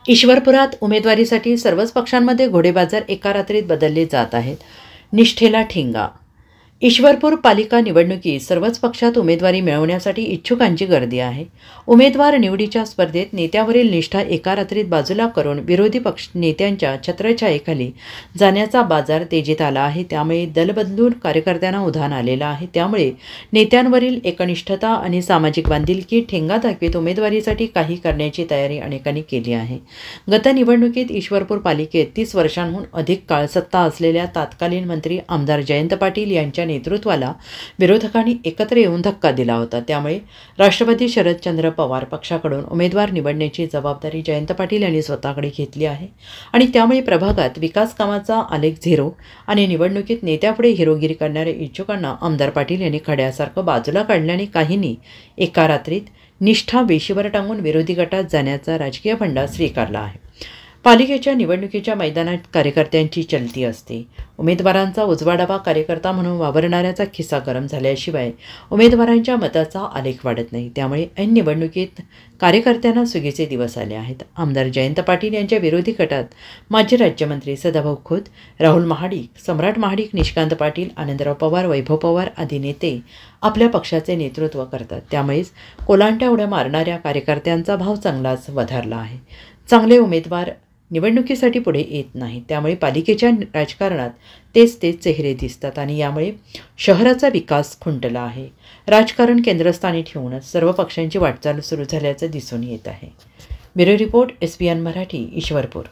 ईश्वरपुरात उमेदवारीसाठी सर्वच पक्षांमध्ये घोडेबाजार एका रात्रीत बदलले जात आहेत. निष्ठेला ठिंगा. ईश्वरपूर पालिका निवडणुकीत सर्वच पक्षात उमेदवारी मिळवण्यासाठी इच्छुकांची गर्दी आहे. उमेदवार निवडीच्या स्पर्धेत नेत्यावरील निष्ठा एका रात्रीत बाजूला करून विरोधी पक्ष नेत्यांच्या छत्रछायेखाली जाण्याचा बाजार तेजीत आला आहे. त्यामुळे दल बदलून कार्यकर्त्यांना उधाण आलेलं आहे. त्यामुळे नेत्यांवरील एकनिष्ठता आणि सामाजिक बांधिलकी ठेंगा दाखवीत उमेदवारीसाठी काही करण्याची तयारी अनेकांनी केली आहे. गत निवडणुकीत ईश्वरपूर पालिकेत 30 वर्षांहून अधिक काळ सत्ता असलेल्या तत्कालीन मंत्री आमदार जयंत पाटील यांच्या नेतृत्वाला विरोधकांनी एकत्र येऊन धक्का दिला होता. त्यामुळे राष्ट्रवादी शरदचंद्र पवार पक्षाकडून उमेदवार निवडण्याची जबाबदारी जयंत पाटील यांनी स्वतःकडे घेतली आहे आणि त्यामुळे प्रभागात विकास कामाचा आलेख झिरो आणि निवडणुकीत नेत्यापुढे हिरोगिरी करणाऱ्या इच्छुकांना आमदार पाटील यांनी खड्यासारखं बाजूला काढल्याने काहींनी एका रात्रीत निष्ठा वेशीवर टांगून विरोधी गटात जाण्याचा राजकीय फंडा स्वीकारला आहे. पालिकेच्या निवडणुकीच्या मैदानात कार्यकर्त्यांची चलती असते. उमेदवारांचा उजवा डावा कार्यकर्ता म्हणून वावरणाऱ्याचा खिसा गरम झाल्याशिवाय उमेदवारांच्या मताचा आलेख वाढत नाही. त्यामुळे ऐन निवडणुकीत कार्यकर्त्यांना सुगीचे दिवस आले आहेत. आमदार जयंत पाटील यांच्या विरोधी गटात माजी राज्यमंत्री सदाभाऊ खोत, राहुल महाडिक, सम्राट महाडिक, निशिकांत पाटील, आनंदराव पवार, वैभव पवार आदी नेते आपल्या पक्षाचे नेतृत्व करतात. त्यामुळेच कोलांट्या उड्या मारणाऱ्या कार्यकर्त्यांचा भाव चांगलाच वधारला आहे. चांगले उमेदवार निवडणुकीसाठी पुढे येत नाही. त्यामुळे पालिकेच्या राजकारणात तेच चेहरे दिसतात आणि यामुळे शहराचा विकास खुंटला आहे. राजकारण केंद्रस्थानी ठेवूनच सर्व पक्षांची वाटचाल सुरू झाल्याचं दिसून येत आहे. Bureau report, SBN Marathi, Ishwarpur.